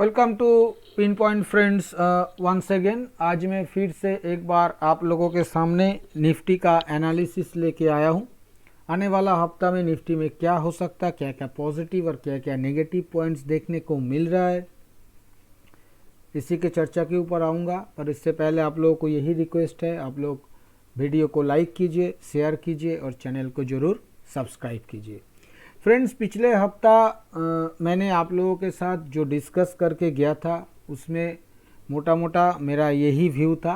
Welcome to pin point friends once again. आज मैं फिर से एक बार आप लोगों के सामने निफ्टी का एनालिसिस लेके आया हूँ। आने वाला हफ्ता में निफ्टी में क्या हो सकता है, क्या क्या पॉजिटिव और क्या क्या नेगेटिव पॉइंट्स देखने को मिल रहा है, इसी के चर्चा के ऊपर आऊँगा। पर इससे पहले आप लोगों को यही रिक्वेस्ट है, आप लोग वीडियो को लाइक कीजिए, शेयर कीजिए और चैनल को ज़रूर सब्सक्राइब कीजिए। फ्रेंड्स, पिछले हफ्ता मैंने आप लोगों के साथ जो डिस्कस करके गया था उसमें मोटा मोटा मेरा यही व्यू था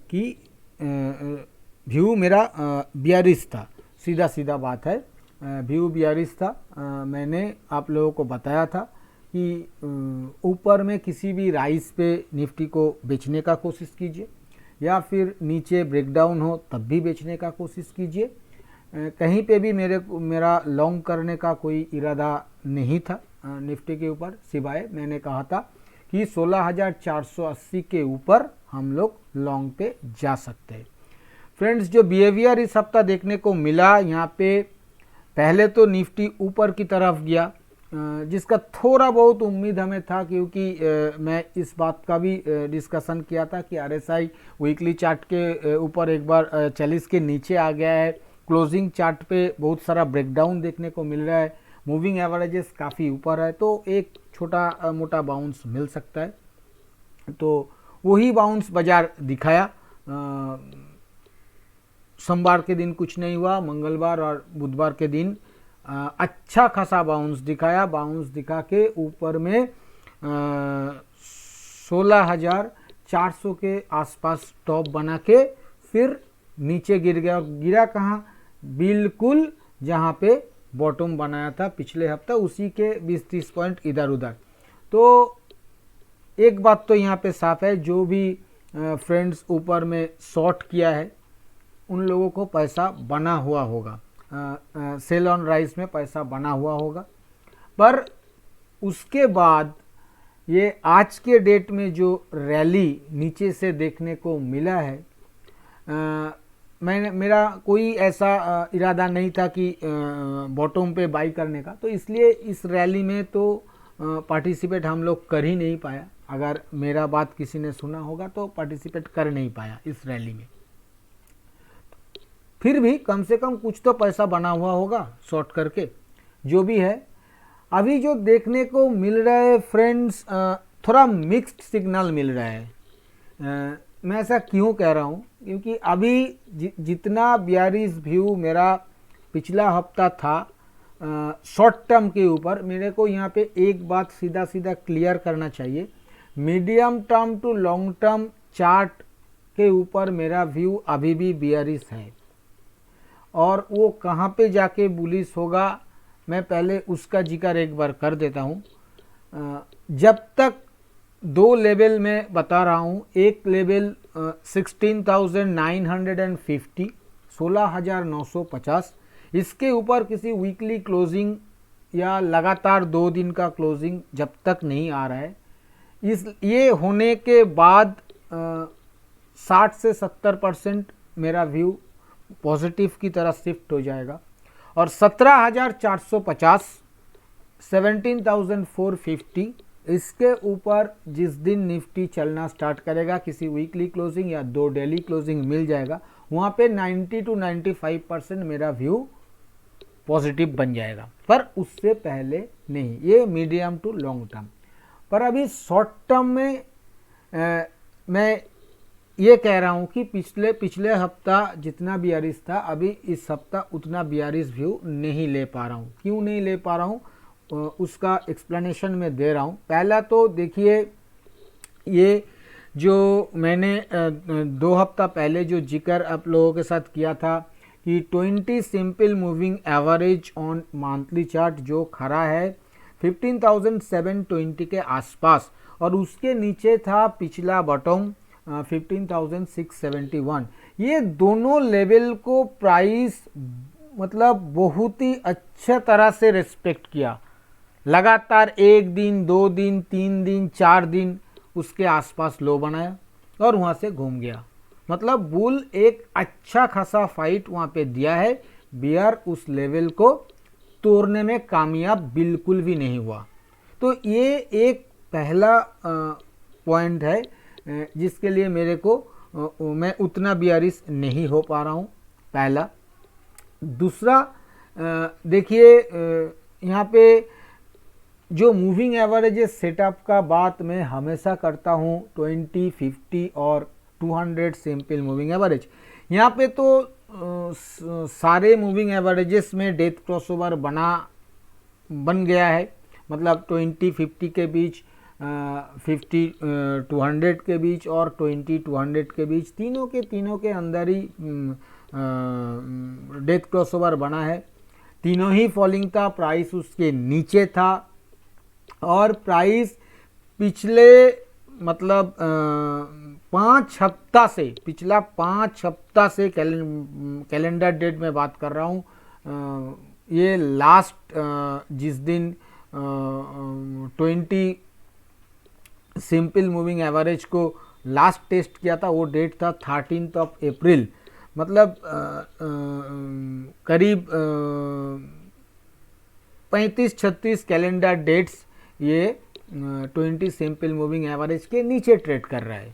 कि व्यू मेरा बियरिश था। सीधा सीधा बात है, व्यू बियरिश था। मैंने आप लोगों को बताया था कि ऊपर में किसी भी राइस पे निफ्टी को बेचने का कोशिश कीजिए या फिर नीचे ब्रेकडाउन हो तब भी बेचने का कोशिश कीजिए। कहीं पे भी मेरा लॉन्ग करने का कोई इरादा नहीं था निफ्टी के ऊपर, सिवाय मैंने कहा था कि 16,480 के ऊपर हम लोग लॉन्ग पे जा सकते हैं। फ्रेंड्स, जो बिहेवियर इस हफ्ता देखने को मिला, यहाँ पे पहले तो निफ्टी ऊपर की तरफ गया, जिसका थोड़ा बहुत उम्मीद हमें था, क्योंकि मैं इस बात का भी डिस्कशन किया था कि आरएसआई वीकली चार्ट के ऊपर एक बार 40 के नीचे आ गया है। क्लोजिंग चार्ट पे बहुत सारा ब्रेकडाउन देखने को मिल रहा है, मूविंग एवरेजेस काफ़ी ऊपर है, तो एक छोटा मोटा बाउंस मिल सकता है। तो वही बाउंस बाजार दिखाया। सोमवार के दिन कुछ नहीं हुआ, मंगलवार और बुधवार के दिन अच्छा खासा बाउंस दिखाया। बाउंस दिखा के ऊपर में 16,400 के आसपास टॉप बना के फिर नीचे गिर गया। गिरा कहाँ? बिल्कुल जहाँ पे बॉटम बनाया था पिछले हफ्ता, उसी के 20-30 पॉइंट इधर उधर। तो एक बात तो यहाँ पे साफ है, जो भी फ्रेंड्स ऊपर में शॉर्ट किया है उन लोगों को पैसा बना हुआ होगा, सेल ऑन राइस में पैसा बना हुआ होगा। पर उसके बाद ये आज के डेट में जो रैली नीचे से देखने को मिला है, मेरा कोई ऐसा इरादा नहीं था कि बॉटम पे बाई करने का, तो इसलिए इस रैली में तो पार्टिसिपेट हम लोग कर ही नहीं पाया। अगर मेरा बात किसी ने सुना होगा तो पार्टिसिपेट कर नहीं पाया इस रैली में। फिर भी कम से कम कुछ तो पैसा बना हुआ होगा शॉर्ट करके। जो भी है, अभी जो देखने को मिल रहा है फ्रेंड्स, थोड़ा मिक्स्ड सिग्नल मिल रहा है। मैं ऐसा क्यों कह रहा हूँ? क्योंकि अभी जितना बियरिश व्यू मेरा पिछला हफ्ता था शॉर्ट टर्म के ऊपर, मेरे को यहाँ पे एक बात सीधा सीधा क्लियर करना चाहिए। Medium term to long term chart के ऊपर मेरा व्यू अभी भी बियरिश है, और वो कहाँ पे जाके बुलिश होगा मैं पहले उसका जिक्र एक बार कर देता हूँ। जब तक दो लेवल में बता रहा हूँ, एक लेवल 16,950, 16,950, इसके ऊपर किसी वीकली क्लोजिंग या लगातार 2 दिन का क्लोजिंग जब तक नहीं आ रहा है, ये होने के बाद 60 से 70% मेरा व्यू पॉजिटिव की तरफ शिफ्ट हो जाएगा। और 17,450, 17,450, इसके ऊपर जिस दिन निफ्टी चलना स्टार्ट करेगा, किसी वीकली क्लोजिंग या 2 डेली क्लोजिंग मिल जाएगा, वहाँ पे 90 to 95% मेरा व्यू पॉजिटिव बन जाएगा। पर उससे पहले नहीं, ये मीडियम टू लॉन्ग टर्म। पर अभी शॉर्ट टर्म में मैं ये कह रहा हूँ कि पिछले हफ्ता जितना बियरिश था, अभी इस हफ्ता उतना बियरिश व्यू नहीं ले पा रहा हूँ। क्यों नहीं ले पा रहा हूँ उसका एक्सप्लेनेशन मैं दे रहा हूँ। पहला तो देखिए, ये जो मैंने 2 हफ्ता पहले जो जिक्र आप लोगों के साथ किया था कि 20 simple moving average on monthly chart जो खड़ा है 15,720 के आसपास, और उसके नीचे था पिछला बॉटम 15,671। ये दोनों लेवल को प्राइस मतलब बहुत ही अच्छा तरह से रेस्पेक्ट किया। लगातार 1 दिन, 2 दिन, 3 दिन, 4 दिन उसके आसपास लो बनाया और वहाँ से घूम गया। मतलब बुल एक अच्छा खासा फाइट वहाँ पे दिया है। बियर उस लेवल को तोड़ने में कामयाब बिल्कुल भी नहीं हुआ। तो ये एक पहला पॉइंट है जिसके लिए मेरे को मैं उतना बियरिश नहीं हो पा रहा हूँ, पहला। दूसरा, देखिए यहाँ पे जो मूविंग एवरेजेस सेटअप का बात मैं हमेशा करता हूँ 20, 50 और 200 सिंपल मूविंग एवरेज। यहाँ पे तो सारे मूविंग एवरेजेस में डेथ क्रॉसओवर बन गया है, मतलब 20, 50 के बीच, 50, 200 के बीच और 20, 200 के बीच, तीनों के अंदर ही डेथ क्रॉसओवर बना है। तीनों ही फॉलिंग था, प्राइस उसके नीचे था और प्राइस पिछले मतलब 5 हफ्ता से, पिछला 5 हफ्ता से कैलेंडर डेट में बात कर रहा हूँ, ये लास्ट जिस दिन 20 सिंपल मूविंग एवरेज को लास्ट टेस्ट किया था वो डेट था 13 अप्रैल, मतलब करीब 35-36 कैलेंडर डेट्स ये 20 सिंपल मूविंग एवरेज के नीचे ट्रेड कर रहा है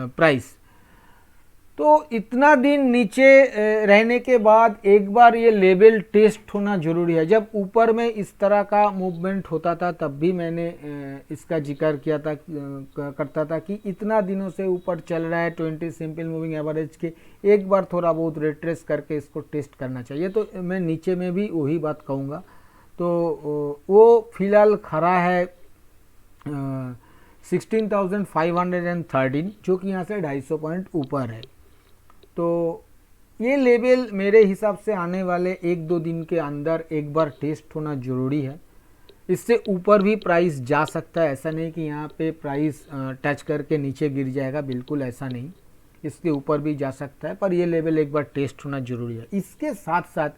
प्राइस। तो इतना दिन नीचे रहने के बाद एक बार ये लेवल टेस्ट होना जरूरी है। जब ऊपर में इस तरह का मूवमेंट होता था तब भी मैंने इसका जिक्र किया था, करता था कि इतना दिनों से ऊपर चल रहा है 20 सिंपल मूविंग एवरेज के, एक बार थोड़ा बहुत रिट्रेस करके इसको टेस्ट करना चाहिए। तो मैं नीचे में भी वही बात कहूँगा। तो वो फिलहाल खड़ा है 16,513, जो कि यहाँ से 250 पॉइंट ऊपर है। तो ये लेवल मेरे हिसाब से आने वाले 1-2 दिन के अंदर एक बार टेस्ट होना ज़रूरी है। इससे ऊपर भी प्राइस जा सकता है, ऐसा नहीं कि यहाँ पे प्राइस टच करके नीचे गिर जाएगा, बिल्कुल ऐसा नहीं, इसके ऊपर भी जा सकता है, पर ये लेवल एक बार टेस्ट होना ज़रूरी है। इसके साथ साथ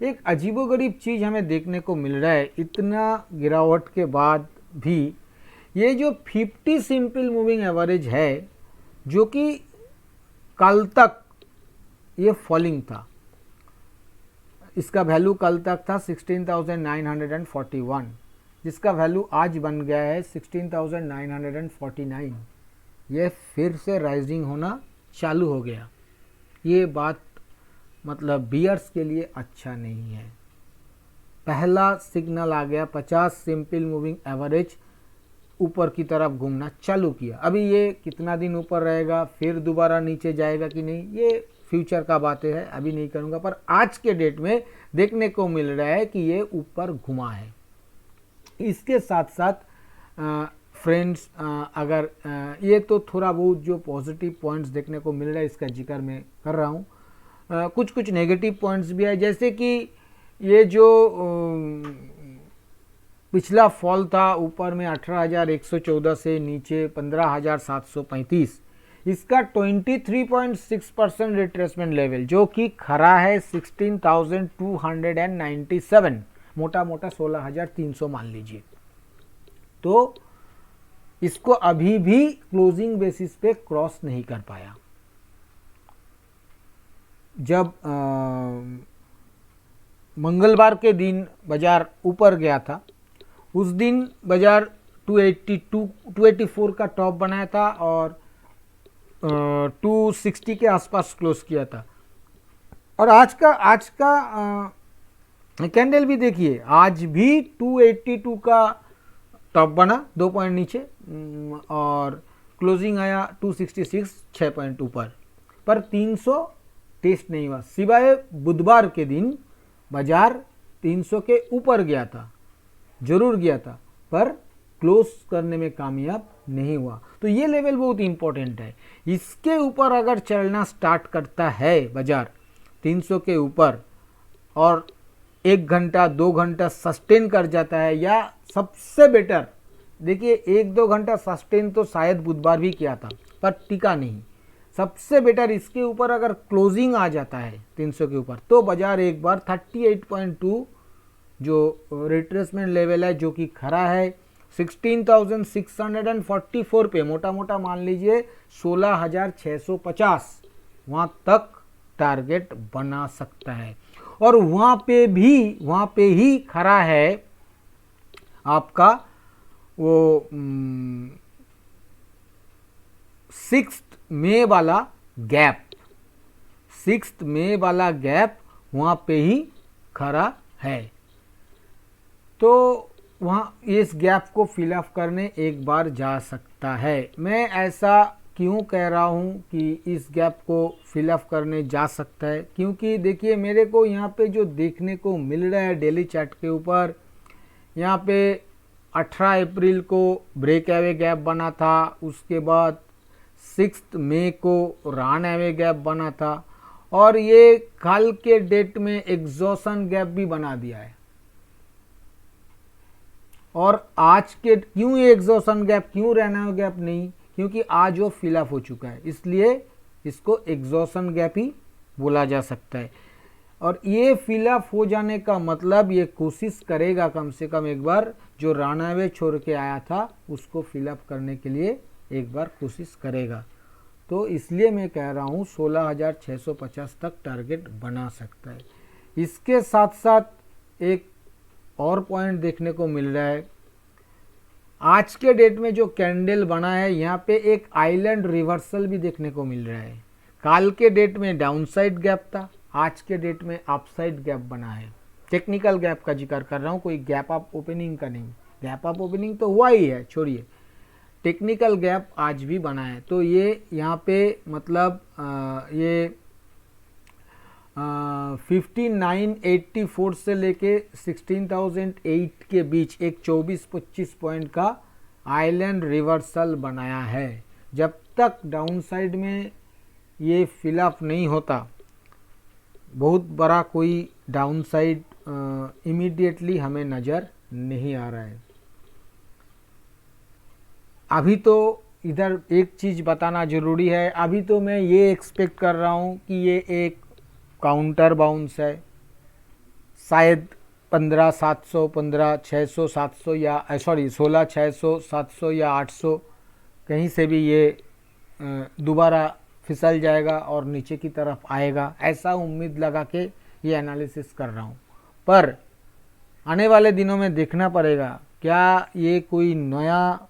एक अजीबोगरीब चीज़ हमें देखने को मिल रहा है, इतना गिरावट के बाद भी ये जो 50 सिंपल मूविंग एवरेज है, जो कि कल तक ये फॉलिंग था, इसका वैल्यू कल तक था 16,941, जिसका वैल्यू आज बन गया है 16,949। ये फिर से राइजिंग होना चालू हो गया। ये बात मतलब बियर्स के लिए अच्छा नहीं है। पहला सिग्नल आ गया, 50 सिंपल मूविंग एवरेज ऊपर की तरफ घूमना चालू किया। अभी ये कितना दिन ऊपर रहेगा, फिर दोबारा नीचे जाएगा कि नहीं, ये फ्यूचर का बातें है, अभी नहीं करूँगा, पर आज के डेट में देखने को मिल रहा है कि ये ऊपर घुमा है। इसके साथ साथ फ्रेंड्स, अगर ये तो थोड़ा बहुत जो पॉजिटिव पॉइंट्स देखने को मिल रहा है इसका जिक्र मैं कर रहा हूँ, कुछ नेगेटिव पॉइंट्स भी है, जैसे कि ये जो पिछला फॉल था ऊपर में 18,114 से नीचे 15,735, इसका 23.6% रिट्रेसमेंट लेवल, जो कि खरा है 16,297, मोटा मोटा 16,300 मान लीजिए। तो इसको अभी भी क्लोजिंग बेसिस पे क्रॉस नहीं कर पाया। जब मंगलवार के दिन बाजार ऊपर गया था, उस दिन बाजार 284 का टॉप बनाया था और 260 के आसपास क्लोज किया था। और आज का कैंडल भी देखिए, आज भी 282 का टॉप बना 2 पॉइंट नीचे और क्लोजिंग आया 266, 6 पॉइंट ऊपर, पर 300 टेस्ट नहीं हुआ, सिवाय बुधवार के दिन बाजार 300 के ऊपर गया था, जरूर गया था, पर क्लोज करने में कामयाब नहीं हुआ। तो ये लेवल बहुत इंपॉर्टेंट है। इसके ऊपर अगर चलना स्टार्ट करता है बाजार 300 के ऊपर और 1 घंटा 2 घंटा सस्टेन कर जाता है, या सबसे बेटर देखिए 1-2 घंटा सस्टेन तो शायद बुधवार भी किया था पर टिका नहीं, सबसे बेटर इसके ऊपर अगर क्लोजिंग आ जाता है 300 के ऊपर, तो बाजार एक बार 38.2 जो रिट्रेसमेंट लेवल है, जो कि खरा है 16,644 पे, मोटा मोटा मान लीजिए 16,650, वहाँ तक टारगेट बना सकता है। और वहाँ पे ही खरा है आपका वो 6 मई वाला गैप, 6 मई वाला गैप वहाँ पे ही खड़ा है। तो वहाँ इस गैप को फिलअप करने एक बार जा सकता है। मैं ऐसा क्यों कह रहा हूँ कि इस गैप को फिलअप करने जा सकता है, क्योंकि देखिए मेरे को यहाँ पे जो देखने को मिल रहा है डेली चार्ट के ऊपर, यहाँ पे 18 अप्रैल को ब्रेक एवे गैप बना था, उसके बाद 6 मई को रन एवे गैप बना था, और ये कल के डेट में एग्जॉशन गैप भी बना दिया है। और आज के क्यों ये एग्जॉशन गैप, क्यों रन एवे गैप नहीं, क्योंकि आज वो फिलअप हो चुका है, इसलिए इसको एग्जॉशन गैप ही बोला जा सकता है। और ये फिलअप हो जाने का मतलब ये कोशिश करेगा कम से कम एक बार, जो रन एवे छोड़ के आया था उसको फिलअप करने के लिए एक बार कोशिश करेगा। तो इसलिए मैं कह रहा हूँ 16,650 तक टारगेट बना सकता है। इसके साथ साथ एक और पॉइंट देखने को मिल रहा है, आज के डेट में जो कैंडल बना है यहाँ पे एक आइलैंड रिवर्सल भी देखने को मिल रहा है। काल के डेट में डाउनसाइड गैप था, आज के डेट में अपसाइड गैप बना है। टेक्निकल गैप का जिक्र कर रहा हूँ, कोई गैप अप ओपनिंग का नहीं। गैप अप ओपनिंग तो हुआ ही है, छोड़िए, टेक्निकल गैप आज भी बना है। तो ये यहाँ पे मतलब ये 5984 से लेके 16,008 के बीच एक 24-25 पॉइंट का आइलैंड रिवर्सल बनाया है। जब तक डाउन साइड में ये फिलअप नहीं होता, बहुत बड़ा कोई डाउन साइड इमीडिएटली हमें नज़र नहीं आ रहा है। अभी तो इधर एक चीज़ बताना ज़रूरी है, अभी तो मैं ये एक्सपेक्ट कर रहा हूँ कि ये एक काउंटर बाउंस है, शायद 15,700, 15,600, 700 या 16,600, 700 या 800 कहीं से भी ये दोबारा फिसल जाएगा और नीचे की तरफ आएगा, ऐसा उम्मीद लगा के ये एनालिसिस कर रहा हूँ। पर आने वाले दिनों में देखना पड़ेगा क्या ये कोई नया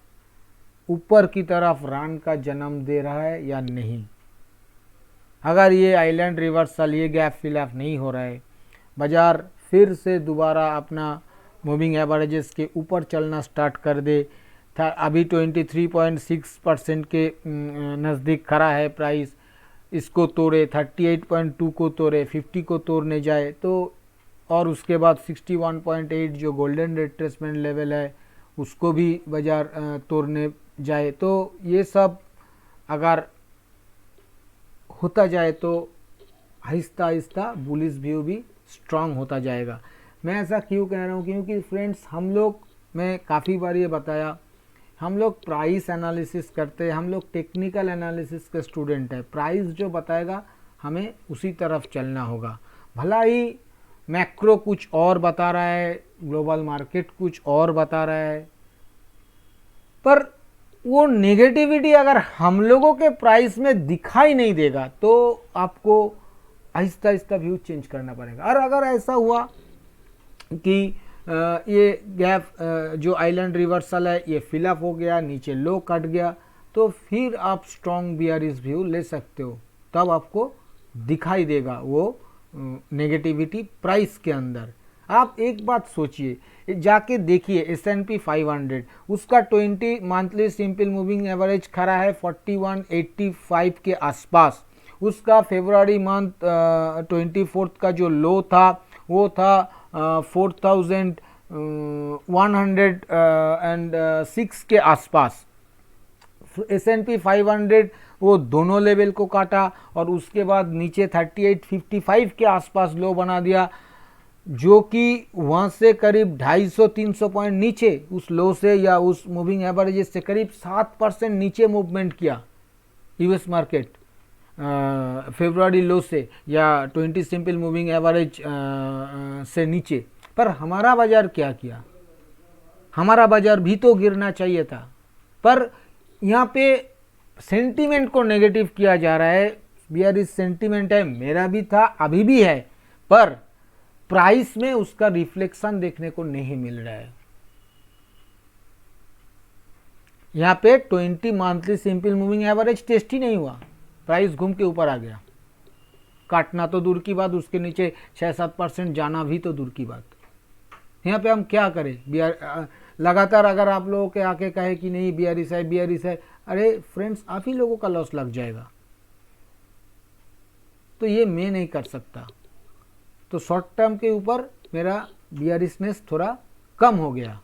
ऊपर की तरफ रन का जन्म दे रहा है या नहीं। अगर ये आइलैंड रिवर्सल, ये गैप फिलअप नहीं हो रहा है, बाज़ार फिर से दोबारा अपना मूविंग एवरेजेस के ऊपर चलना स्टार्ट कर दे, था अभी 23.6% के नज़दीक खड़ा है प्राइस, इसको तोड़े 38.2 को तोड़े, 50 को तोड़ने जाए तो, और उसके बाद 61.8 जो गोल्डन रिट्रेसमेंट लेवल है उसको भी बाज़ार तोड़ने जाए, तो ये सब अगर होता जाए तो आहिस्ता आहिस्ता बुलिश व्यू भी स्ट्रांग होता जाएगा। मैं ऐसा क्यों कह रहा हूँ, क्योंकि फ्रेंड्स हम लोग, मैं काफ़ी बार ये बताया, हम लोग प्राइस एनालिसिस करते हैं, हम लोग टेक्निकल एनालिसिस के स्टूडेंट हैं। प्राइस जो बताएगा हमें उसी तरफ चलना होगा। भला ही मैक्रो कुछ और बता रहा है, ग्लोबल मार्केट कुछ और बता रहा है, पर वो नेगेटिविटी अगर हम लोगों के प्राइस में दिखाई नहीं देगा तो आपको आहिस्ता आहिस्ता व्यू चेंज करना पड़ेगा। और अगर ऐसा हुआ कि ये गैप जो आइलैंड रिवर्सल है ये फिलअप हो गया, नीचे लो कट गया, तो फिर आप स्ट्रॉन्ग बियरिश व्यू ले सकते हो, तब आपको दिखाई देगा वो नेगेटिविटी प्राइस के अंदर। आप एक बात सोचिए, जाके देखिए S&P 500, उसका 20 मंथली सिंपल मूविंग एवरेज खड़ा है 4185 के आसपास। उसका फरवरी मंथ 24 का जो लो था वो था 4,106 के आसपास। S&P 500 वो दोनों लेवल को काटा और उसके बाद नीचे 3855 के आसपास लो बना दिया, जो कि वहाँ से करीब 250-300 पॉइंट नीचे उस लो से या उस मूविंग एवरेज से करीब 7% नीचे मूवमेंट किया यूएस मार्केट फरवरी लो से या 20 सिंपल मूविंग एवरेज से नीचे। पर हमारा बाज़ार क्या किया, हमारा बाज़ार भी तो गिरना चाहिए था, पर यहाँ पे सेंटीमेंट को नेगेटिव किया जा रहा है। बियरिश सेंटीमेंट है, मेरा भी था, अभी भी है, पर प्राइस में उसका रिफ्लेक्शन देखने को नहीं मिल रहा है। यहाँ पे 20 monthly simple moving average test ही नहीं हुआ, प्राइस घूम के ऊपर आ गया। काटना तो दूर की बात, उसके नीचे 6-7% जाना भी तो दूर की बात। यहाँ पे हम क्या करें? लगातार अगर आप लोगों के आके कहे कि नहीं बियरिश है, अरे फ्रेंड्स आप ही लोगों का लॉस लग जाएगा। तो ये मैं नहीं कर सकता। तो शॉर्ट टर्म के ऊपर मेरा बियरिशनेस थोड़ा कम हो गया,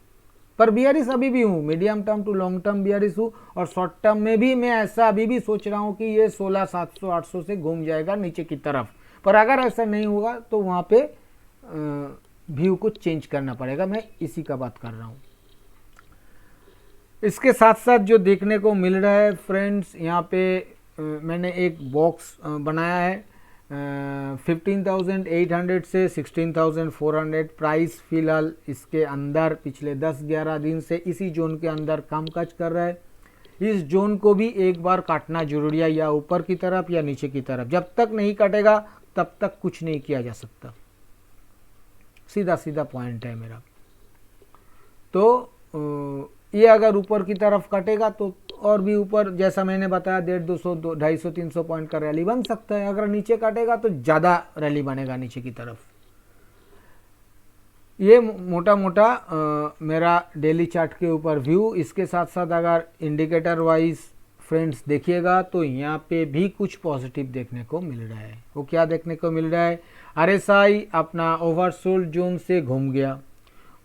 पर बियरिश अभी भी हूँ, medium term to long term bearish हूँ। और शॉर्ट टर्म में भी मैं ऐसा अभी भी सोच रहा हूँ कि ये 16,700-800 से घूम जाएगा नीचे की तरफ। पर अगर ऐसा नहीं होगा तो वहाँ पे व्यू को चेंज करना पड़ेगा। मैं इसी का बात कर रहा हूँ। इसके साथ साथ जो देखने को मिल रहा है फ्रेंड्स, यहाँ पे मैंने एक बॉक्स बनाया है 15,800 से 16,400 प्राइस फिलहाल इसके अंदर पिछले 10-11 दिन से इसी जोन के अंदर कामकाज कर रहा है। इस जोन को भी एक बार काटना जरूरी है, या ऊपर की तरफ या नीचे की तरफ। जब तक नहीं कटेगा तब तक कुछ नहीं किया जा सकता। सीधा सीधा पॉइंट है मेरा। तो ये अगर ऊपर की तरफ कटेगा तो और भी ऊपर, जैसा मैंने बताया 150, 200, 250, 300 पॉइंट का रैली बन सकता है। अगर नीचे काटेगा तो ज़्यादा रैली बनेगा नीचे की तरफ। ये मोटा मोटा मेरा डेली चार्ट के ऊपर व्यू। इसके साथ साथ अगर इंडिकेटर वाइज फ्रेंड्स देखिएगा तो यहाँ पे भी कुछ पॉजिटिव देखने को मिल रहा है। वो क्या देखने को मिल रहा है? RSI अपना ओवरसोल्ड जोन से घूम गया,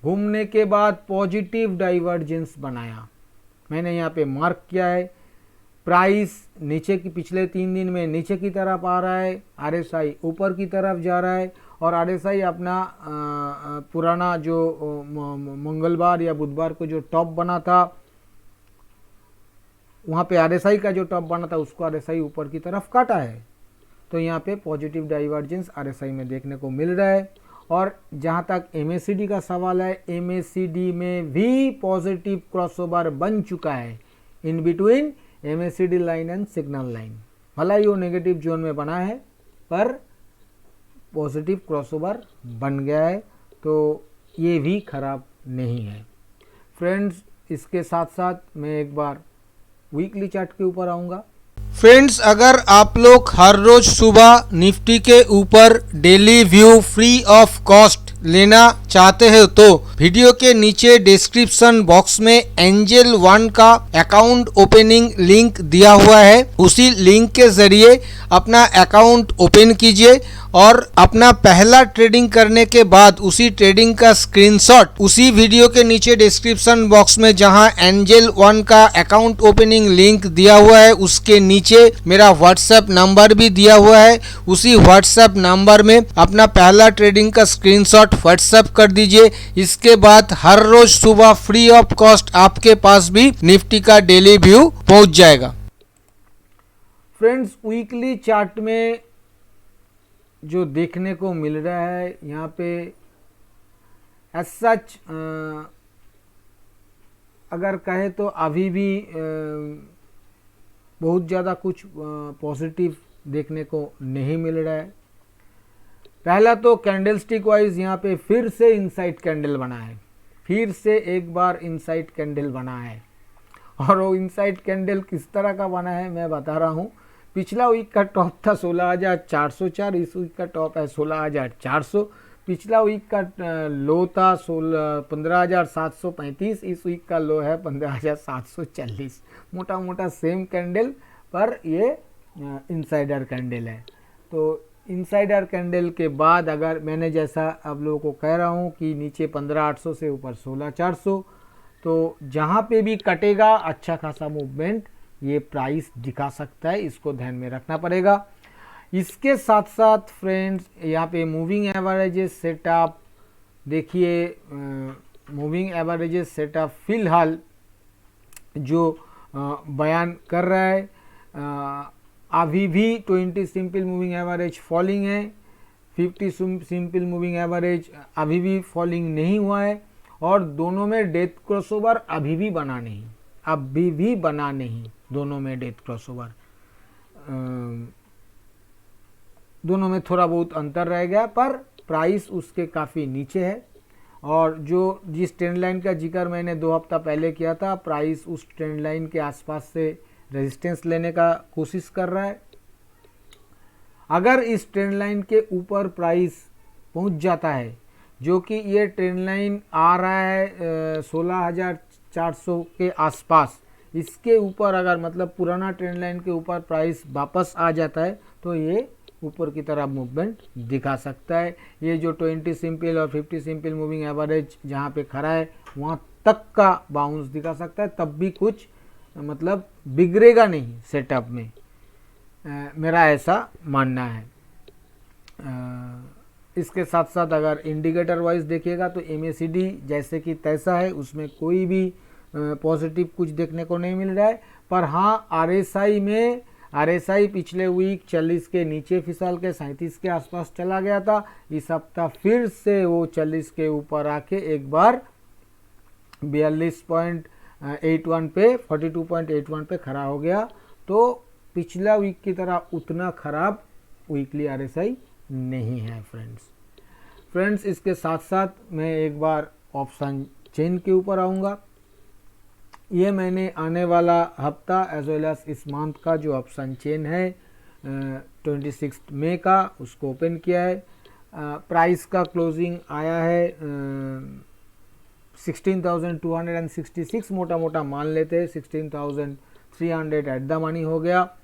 घूमने के बाद पॉजिटिव डाइवर्जेंस बनाया। मैंने यहाँ पे मार्क किया है। प्राइस नीचे की पिछले 3 दिन में नीचे की तरफ आ रहा है, RSI ऊपर की तरफ जा रहा है। और RSI अपना पुराना जो मंगलवार या बुधवार को जो टॉप बना था, वहाँ पे RSI का जो टॉप बना था उसको RSI ऊपर की तरफ काटा है। तो यहाँ पे पॉजिटिव डाइवर्जेंस RSI में देखने को मिल रहा है। और जहाँ तक MACD का सवाल है, MACD में भी पॉजिटिव क्रॉसओवर बन चुका है in between MACD line and signal line. भला ही वो नेगेटिव जोन में बना है पर पॉजिटिव क्रॉसओवर बन गया है, तो ये भी खराब नहीं है फ्रेंड्स। इसके साथ साथ मैं एक बार वीकली चार्ट के ऊपर आऊँगा। फ्रेंड्स, अगर आप लोग हर रोज सुबह निफ्टी के ऊपर daily view free of cost लेना चाहते हो तो वीडियो के नीचे डिस्क्रिप्शन बॉक्स में एंजल वन का अकाउंट ओपनिंग लिंक दिया हुआ है। उसी लिंक के जरिए अपना अकाउंट ओपन कीजिए और अपना पहला ट्रेडिंग करने के बाद उसी ट्रेडिंग का स्क्रीनशॉट उसी वीडियो के नीचे डिस्क्रिप्शन बॉक्स में जहां एंजल वन का अकाउंट ओपनिंग लिंक दिया हुआ है उसके नीचे मेरा व्हाट्सएप नंबर भी दिया हुआ है। उसी व्हाट्सएप नंबर में अपना पहला ट्रेडिंग का स्क्रीनशॉट व्हाट्सएप कर दीजिए। इसके बाद हर रोज सुबह फ्री ऑफ कॉस्ट आपके पास भी निफ्टी का डेली व्यू पहुंच जाएगा। फ्रेंड्स, वीकली चार्ट में जो देखने को मिल रहा है यहाँ पे एज सच अगर कहे तो अभी भी बहुत ज़्यादा कुछ पॉजिटिव देखने को नहीं मिल रहा है। पहला तो कैंडल स्टिक वाइज यहाँ पे फिर से इनसाइड कैंडल बना है, फिर से एक बार इनसाइड कैंडल बना है। और वो इनसाइड कैंडल किस तरह का बना है मैं बता रहा हूँ। पिछला वीक का टॉप था 16,404, इस वीक का टॉप है 16,400। पिछला वीक का लो था 15,735, इस वीक का लो है 15,740। मोटा मोटा सेम कैंडल पर ये इनसाइडर कैंडल है। तो इनसाइडर कैंडल के बाद अगर मैंने जैसा आप लोगों को कह रहा हूँ कि नीचे 15,800 से ऊपर 16,400, तो जहाँ पे भी कटेगा अच्छा खासा मूवमेंट ये प्राइस दिखा सकता है, इसको ध्यान में रखना पड़ेगा। इसके साथ साथ फ्रेंड्स यहाँ पे मूविंग एवरेजेस सेटअप देखिए। मूविंग एवरेजेस सेटअप फिलहाल जो बयान कर रहा है, अभी भी 20 सिंपल मूविंग एवरेज फॉलिंग है, 50 सिंपल मूविंग एवरेज अभी भी फॉलिंग नहीं हुआ है, और दोनों में डेथ क्रॉसओवर अभी भी बना नहीं, दोनों में डेथ क्रॉसओवर, दोनों में थोड़ा बहुत अंतर रह गया पर प्राइस उसके काफ़ी नीचे है। और जो जिस ट्रेंड लाइन का जिक्र मैंने 2 हफ्ता पहले किया था, प्राइस उस ट्रेंड लाइन के आसपास से रेजिस्टेंस लेने का कोशिश कर रहा है। अगर इस ट्रेंड लाइन के ऊपर प्राइस पहुंच जाता है, जो कि ये ट्रेंड लाइन आ रहा है 16,400 के आसपास, इसके ऊपर अगर मतलब पुराना ट्रेंड लाइन के ऊपर प्राइस वापस आ जाता है तो ये ऊपर की तरफ मूवमेंट दिखा सकता है। ये जो 20 सिंपल और 50 सिंपल मूविंग एवरेज जहाँ पे खड़ा है वहाँ तक का बाउंस दिखा सकता है, तब भी कुछ मतलब बिगड़ेगा नहीं सेटअप में, मेरा ऐसा मानना है। इसके साथ साथ अगर इंडिकेटर वाइज देखिएगा तो MACD जैसे कि तैसा है, उसमें कोई भी पॉजिटिव कुछ देखने को नहीं मिल रहा है। पर हाँ, RSI पिछले वीक 40 के नीचे फिसल के 37 के आसपास चला गया था। इस हफ्ता फिर से वो 40 के ऊपर आके एक बार 42.81 पे 42.81 पे खड़ा हो गया। तो पिछला वीक की तरह उतना खराब वीकली RSI नहीं है फ्रेंड्स। इसके साथ साथ मैं एक बार ऑप्शन चेन के ऊपर आऊँगा। ये मैंने आने वाला हफ्ता एज वेल एज इस मंथ का जो ऑप्शन चेन है 26 मई का, उसको ओपन किया है। प्राइस का क्लोजिंग आया है 16,266, मोटा मोटा मान लेते हैं 16,300 एट द मनी हो गया।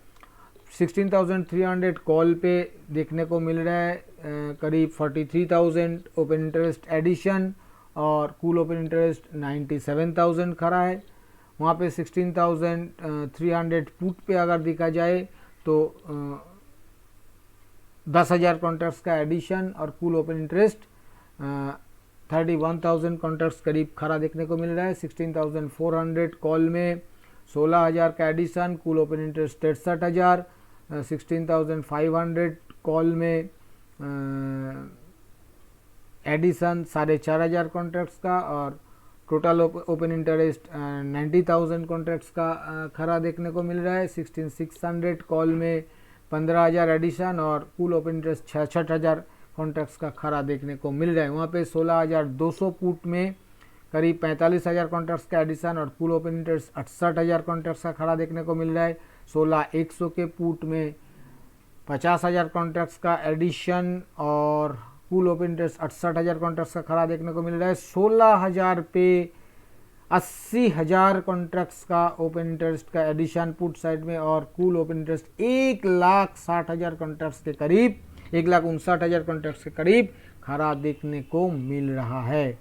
16,300 कॉल पे देखने को मिल रहा है करीब 43,000 ओपन इंटरेस्ट एडिशन और कूल ओपन इंटरेस्ट 97,000 खड़ा है। वहाँ पे 16,300 पुट पे अगर देखा जाए तो 10,000 कॉन्ट्रैक्ट्स का एडिशन और कूल ओपन इंटरेस्ट 31,000 कॉन्ट्रैक्ट्स करीब खड़ा देखने को मिल रहा है। 16,400 कॉल में 16,000 का addition, cool open interest 63,000। 16,500 call में एडिशन 4,500 कॉन्ट्रैक्ट्स का और टोटल ओपन इंटरेस्ट 90,000 कॉन्ट्रैक्ट्स का खरा देखने को मिल रहा है। 16,600 कॉल में 15,000 एडिशन और कूल ओपन इंटरेस्ट 66,000 कॉन्ट्रैक्ट्स का खरा देखने को मिल रहा है। वहाँ पे 16,200 पुट में करीब 45,000 कॉन्ट्रैक्ट्स का एडिशन और कूल ओपन इंटरेस्ट 68,000 कॉन्ट्रैक्ट्स का खरा देखने को मिल रहा है। 16,100 के पुट में 50,000 कॉन्ट्रैक्ट्स का एडिशन और कूल ओपन इंटरेस्ट 68,000 कॉन्ट्रैक्ट्स का खरा देखने को मिल रहा है। 16,000 पे 80,000 कॉन्ट्रैक्ट्स का ओपन इंटरेस्ट का एडिशन पुट साइड में और कूल ओपन इंटरेस्ट 1,60,000 कॉन्ट्रैक्ट्स के करीब 1,59,000 कॉन्ट्रैक्ट्स के करीब खरा देखने को मिल रहा है।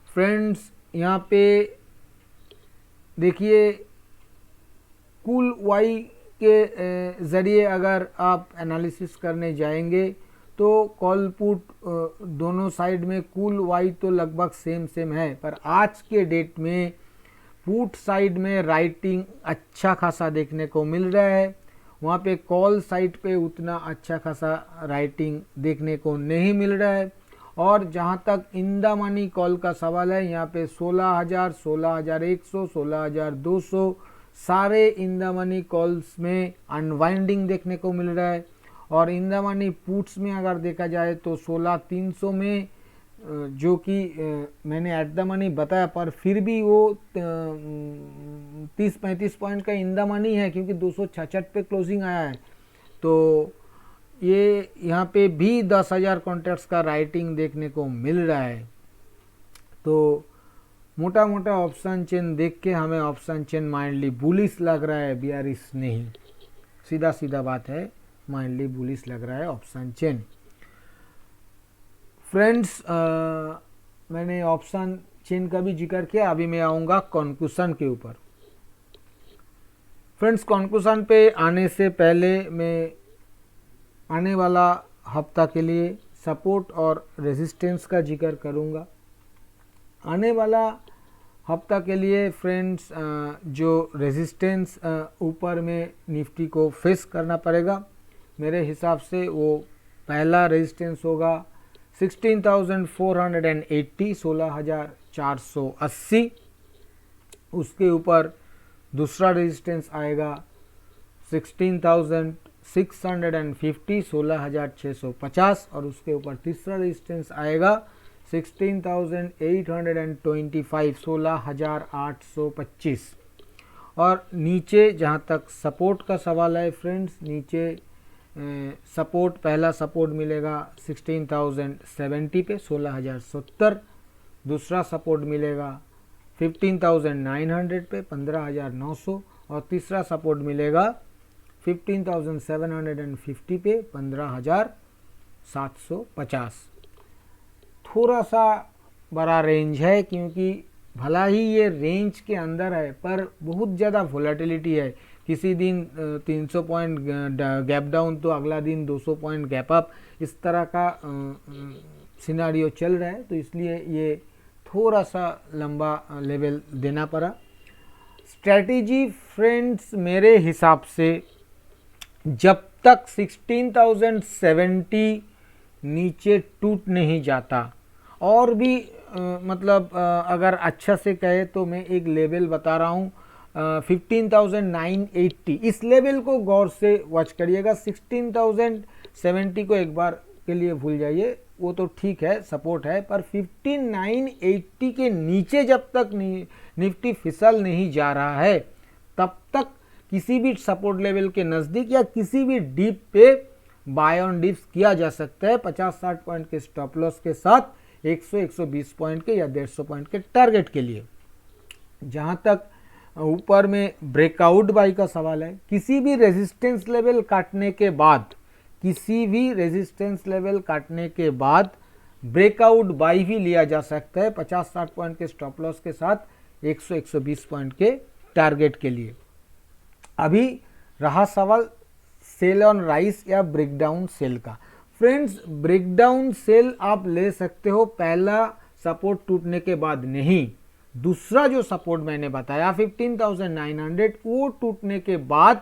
फ्रेंड्स, यहाँ पे देखिए कूल वाई के ज़रिए अगर आप एनालिसिस करने जाएंगे तो कॉल पुट दोनों साइड में कूल वाई तो लगभग सेम है, पर आज के डेट में पुट साइड में राइटिंग अच्छा खासा देखने को मिल रहा है। वहाँ पे कॉल साइड पे उतना अच्छा खासा राइटिंग देखने को नहीं मिल रहा है। और जहाँ तक इन द मनी कॉल का सवाल है, यहाँ पे 16,000, 16,100, 16,200 सारे इन द मनी कॉल्स में अनवाइंडिंग देखने को मिल रहा है। और इन द मनी पुट्स में अगर देखा जाए तो 16,300 में जो कि मैंने एट द मनी बताया, पर फिर भी वो 30-35 पॉइंट का इन द मनी है क्योंकि 266 पे क्लोजिंग आया है। तो ये यहाँ पे भी 10,000 कॉन्ट्रैक्ट्स का राइटिंग देखने को मिल रहा है। तो मोटा मोटा ऑप्शन चेन देख के हमें ऑप्शन चेन माइंडली बुलिश लग रहा है, बियरिश नहीं। सीधा बात है, माइंडली बुलिश लग रहा है ऑप्शन चेन। फ्रेंड्स, मैंने ऑप्शन चेन का भी जिक्र किया, अभी मैं आऊँगा कॉन्क्लूशन के ऊपर। फ्रेंड्स, कॉन्क्लूशन पे आने से पहले मैं आने वाला हफ्ता के लिए सपोर्ट और रेजिस्टेंस का जिक्र करूँगा। आने वाला हफ्ता के लिए फ्रेंड्स जो रेजिस्टेंस ऊपर में निफ्टी को फेस करना पड़ेगा, मेरे हिसाब से वो पहला रेजिस्टेंस होगा 16,480, 16,480। उसके ऊपर दूसरा रेजिस्टेंस आएगा 16,650, 16,650 और उसके ऊपर तीसरा रेजिस्टेंस आएगा 16,825 16,825। और नीचे जहाँ तक सपोर्ट का सवाल है फ्रेंड्स, नीचे सपोर्ट पहला सपोर्ट मिलेगा 16,070 पे 16,070। दूसरा सपोर्ट मिलेगा 15,900 पे 15,900। और तीसरा सपोर्ट मिलेगा 15,750 पे 15,750। थोड़ा सा बड़ा रेंज है, क्योंकि भला ही ये रेंज के अंदर है पर बहुत ज़्यादा वोलेटिलिटी है। किसी दिन 300 पॉइंट गैप डाउन तो अगला दिन 200 पॉइंट गैप अप, इस तरह का सिनारियो चल रहा है, तो इसलिए ये थोड़ा सा लंबा लेवल देना पड़ा। स्ट्रैटेजी फ्रेंड्स मेरे हिसाब से जब तक 16,070 नीचे टूट नहीं जाता, और भी अगर अच्छा से कहे तो मैं एक लेवल बता रहा हूँ 15,980, इस लेवल को गौर से वॉच करिएगा। 16,070 को एक बार के लिए भूल जाइए, वो तो ठीक है सपोर्ट है, पर 15,980 के नीचे जब तक निफ्टी फिसल नहीं जा रहा है तब तक किसी भी सपोर्ट लेवल के नज़दीक या किसी भी डीप पे बाय ऑन डिप्स किया जा सकता है 50-60 पॉइंट के स्टॉप लॉस के साथ, 100-120 पॉइंट के या 150 पॉइंट के टारगेट के लिए। जहां तक ऊपर में ब्रेकआउट बाई का सवाल है, किसी भी रेजिस्टेंस लेवल काटने के बाद ब्रेकआउट बाई भी लिया जा सकता है 50-60 पॉइंट के स्टॉप लॉस के साथ, 100-120 पॉइंट के टारगेट के लिए। अभी रहा सवाल सेल ऑन राइस या ब्रेकडाउन सेल का। फ्रेंड्स, ब्रेकडाउन सेल आप ले सकते हो पहला सपोर्ट टूटने के बाद नहीं, दूसरा जो सपोर्ट मैंने बताया 15,900 वो टूटने के बाद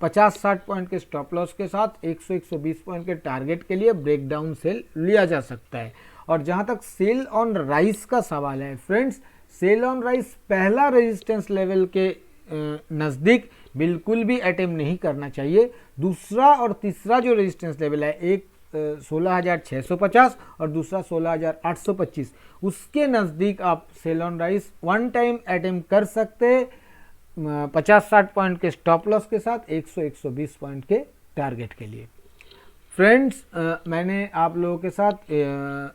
50-60 पॉइंट के स्टॉप लॉस के साथ 100-120 पॉइंट के टारगेट के लिए ब्रेकडाउन सेल लिया जा सकता है। और जहां तक सेल ऑन राइस का सवाल है फ्रेंड्स, सेल ऑन राइस पहला रेजिस्टेंस लेवल के नज़दीक बिल्कुल भी अटेम्प्ट नहीं करना चाहिए। दूसरा और तीसरा जो रेजिस्टेंस लेवल है, एक 16,650 और दूसरा 16,825, उसके नज़दीक आप sell on rise one time attempt कर सकते हैं 50-60 पॉइंट के स्टॉप लॉस के साथ, 100-120 पॉइंट के टारगेट के लिए। फ्रेंड्स, मैंने आप लोगों के साथ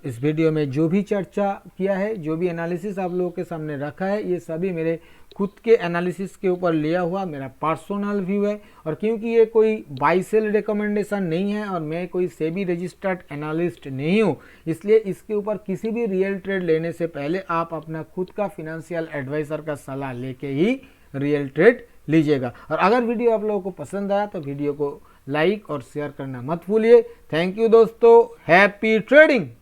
इस वीडियो में जो भी चर्चा किया है, जो भी एनालिसिस आप लोगों के सामने रखा है, ये सभी मेरे खुद के एनालिसिस के ऊपर लिया हुआ मेरा पर्सनल व्यू है। और क्योंकि ये कोई बाई सेल रिकमेंडेशन नहीं है और मैं कोई सेबी रजिस्टर्ड एनालिस्ट नहीं हूँ, इसलिए इसके ऊपर किसी भी रियल ट्रेड लेने से पहले आप अपना खुद का फिनेंशियल एडवाइज़र का सलाह लेके ही रियल ट्रेड लीजिएगा। और अगर वीडियो आप लोगों को पसंद आया तो वीडियो को लाइक और शेयर करना मत भूलिए। थैंक यू दोस्तों, हैप्पी ट्रेडिंग।